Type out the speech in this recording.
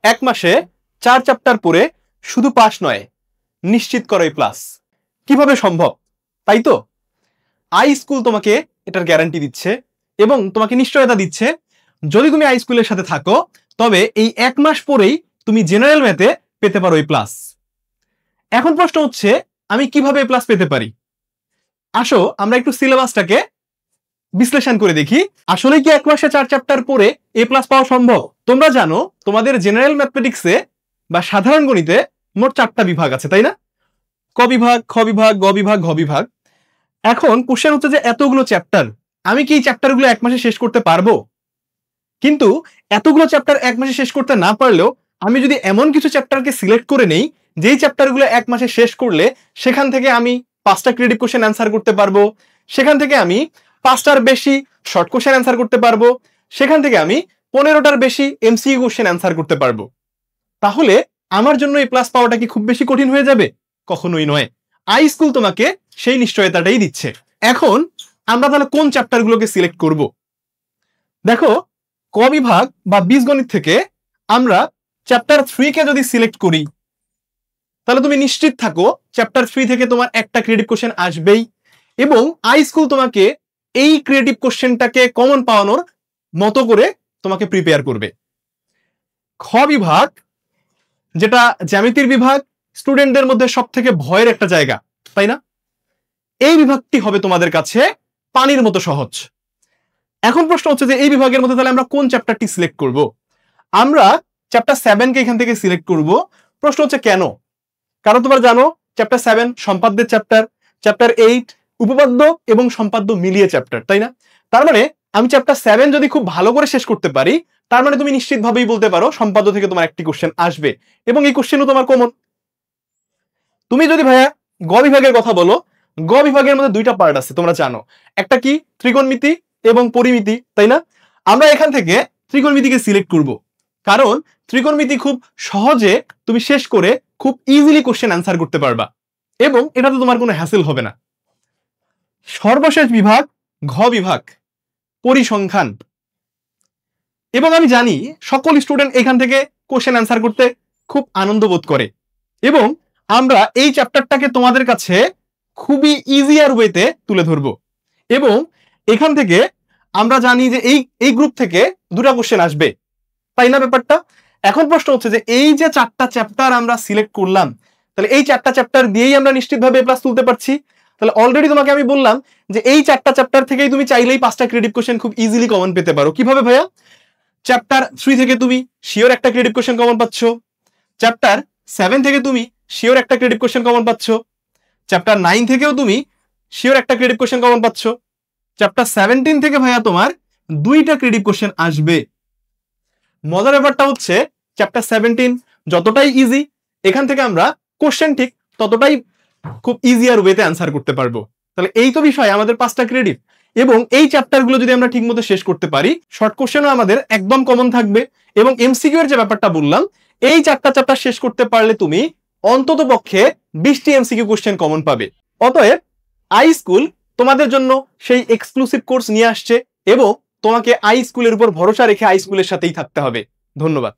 এক মাসে 4 চ্যাপ্টার পড়ে শুধু পাস নয়, নিশ্চিত করো প্লাস। কিভাবে সম্ভব? তাই তো আই স্কুল তোমাকে এটার গ্যারান্টি দিচ্ছে এবং তোমাকে নিশ্চয়তা দিচ্ছে, যদি তুমি আই স্কুলের সাথে থাকো তবে এই এক মাস পরেই তুমি জেনারেল ম্যাথে পেতে পারো এই প্লাস। এখন প্রশ্ন হচ্ছে, আমি কিভাবে প্লাস পেতে পারি? আসো আমরা একটু সিলেবাসটাকে বিশ্লেষণ করে দেখি। আসলে কি এক মাসে 4 চ্যাপ্টার পড়ে এ প্লাস পাওয়া সম্ভব? তোমরা জানো তোমাদের জেনারেল ম্যাথমেটিক্সে বা সাধারণ গণিতে মোট 4টা বিভাগ আছে, তাই না? ক বিভাগ, খ বিভাগ, গ বিভাগ, ঘ বিভাগ। এখন কোশ্চেন হচ্ছে যে এতগুলো চ্যাপ্টার, আমি কি এই চ্যাপ্টারগুলো এক মাসে শেষ করতে পারবো? কিন্তু এতগুলো চ্যাপ্টার এক মাসে শেষ করতে না পারলেও আমি যদি এমন কিছু চ্যাপ্টারকে সিলেক্ট করে নেই যেই চ্যাপ্টারগুলো এক মাসে শেষ করলে সেখান থেকে আমি 5টা ক্রিয়েটিভ কোশ্চেন অ্যান্সার করতে পারবো, সেখান থেকে আমি 5টার বেশি শর্ট কোশ্চেন অ্যান্সার করতে পারবো, সেখান থেকে আমি 15টার বেশি এমসিকিউ কোশ্চেন অ্যান্সার করতে পারবো, তাহলে আমার জন্য এই প্লাস পাওয়াটা কি খুব বেশি কঠিন হয়ে যাবে? কখনোই নয়। আই স্কুল তোমাকে সেই নিশ্চয়তাটাই দিচ্ছে। এখন আমরা তাহলে কোন চ্যাপ্টারগুলোকে সিলেক্ট করব? দেখো, ক বিভাগ বা বীজগণিত থেকে আমরা চ্যাপ্টার 3 কে যদি সিলেক্ট করি তাহলে তুমি নিশ্চিত থাকো চ্যাপ্টার 3 থেকে তোমার একটা ক্রিয়েটিভ কোশ্চেন আসবেই এবং আই স্কুল তোমাকে এই ক্রিয়েটিভ কোশ্চেনটাকে কমন পাওয়ানোর মতো করে তোমাকে প্রিপেয়ার করবে। খ বিভাগ, যেটা জ্যামিতির বিভাগ, স্টুডেন্টদের মধ্যে সবথেকে ভয়ের একটা জায়গা, তাই না? এই বিভাগটি হবে তোমাদের কাছে পানির মতো সহজ। এখন প্রশ্ন হচ্ছে যে এই বিভাগের মধ্যে তাহলে আমরা কোন চ্যাপ্টারটি সিলেক্ট করব? আমরা চ্যাপ্টার 7 কে এখান থেকে সিলেক্ট করব। প্রশ্ন হচ্ছে কেন? কারণ তোমরা জানো চ্যাপ্টার 7 সম্পাদ্যের চ্যাপ্টার, চ্যাপ্টার 8 উপপাদ্য এবং সম্পাদ্য মিলিয়ে চ্যাপ্টার, তাই না? তার মানে আমি চ্যাপ্টার 7 যদি খুব ভালো করে শেষ করতে পারি, তার মানে তুমি নিশ্চিতভাবেই বলতে পারো সম্পাদ্য থেকে তোমার একটি কোশ্চেন আসবে এবং এই কোশ্চেনও তোমার কমন। তুমি যদি ভাইয়া গ বিভাগের কথা বলো, গ বিভাগের মধ্যে 2টা পার্ট আছে তোমরা জানো, একটা কি ত্রিকোণমিতি এবং পরিমিতি, তাই না? আমরা এখান থেকে ত্রিকোণমিতিকে সিলেক্ট করব, কারণ ত্রিকোণমিতি খুব সহজে তুমি শেষ করে খুব ইজিলি কোশ্চেন অ্যান্সার করতে পারবা এবং এটাতে তোমার কোনো হ্যাসেল হবে না। সর্বশেষ বিভাগ ঘ বিভাগ, পরিসংখ্যান। এবং আমি জানি সকল স্টুডেন্ট এখান থেকে কোশ্চেন অ্যান্সার করতে খুব আনন্দ বোধ করে এবং আমরা এই চ্যাপ্টারটাকে তোমাদের কাছে খুবই ইজিয়ার ওয়েতে তুলে ধরবো এবং এখান থেকে আমরা জানি যে এই গ্রুপ থেকে 2টা কোশ্চেন আসবে, তাই না ব্যাপারটা? এখন প্রশ্ন হচ্ছে যে এই যে 4টা চ্যাপ্টার আমরা সিলেক্ট করলাম, তাহলে এই 4টা চ্যাপ্টার দিয়েই আমরা নিশ্চিতভাবে এ প্লাস তুলতে পারছি। তাহলে অলরেডি তোমাকে আমি বললাম যে এই 4টা চ্যাপ্টার থেকেই তুমি চাইলেই 5টা ক্রিয়েটিভ কোশ্চেন খুব ইজিলি কমন পেতে পারো। কিভাবে ভাইয়া? চ্যাপ্টার 3 থেকে তুমি শিওর একটা ক্রিয়েটিভ কোশ্চেন কমন পাচ্ছ, চ্যাপ্টার 7 থেকে তুমি শিওর একটা ক্রিয়েটিভ কোশ্চেন কমন পাচ্ছ, চ্যাপ্টার 9 থেকেও তুমি শিওর একটা ক্রিয়েটিভ কোশ্চেন কমন পাচ্ছ, চ্যাপ্টার 17 থেকে ভাইয়া তোমার 2টা ক্রিয়েটিভ কোশ্চেন আসবে। মজার ব্যাপারটা হচ্ছে চ্যাপ্টার 17 যতটাই ইজি, এখান থেকে আমরা কোশ্চেন ঠিক ততটাই খুব ইজিয়ার ওয়েতে অ্যান্সার করতে পারবো। তাহলে এই তো বিষয় আমাদের 5টা ক্রেডিট এবং এই চ্যাপ্টারগুলো যদি আমরা ঠিকমতো শেষ করতে পারি, শর্ট কোশ্চেনও আমাদের একদম কমন থাকবে এবং এমসিকিউ এর যে ব্যাপারটা বললাম, এই 4টা চ্যাপ্টার শেষ করতে পারলে তুমি অন্তত পক্ষে 20টি এমসিকিউ কোশ্চেন কমন পাবে। অতএব আই স্কুল তোমাদের জন্য সেই এক্সক্লুসিভ কোর্স নিয়ে আসছে এবং তোমাকে আই স্কুলের উপর ভরসা রেখে আই স্কুলের সাথেই থাকতে হবে। ধন্যবাদ।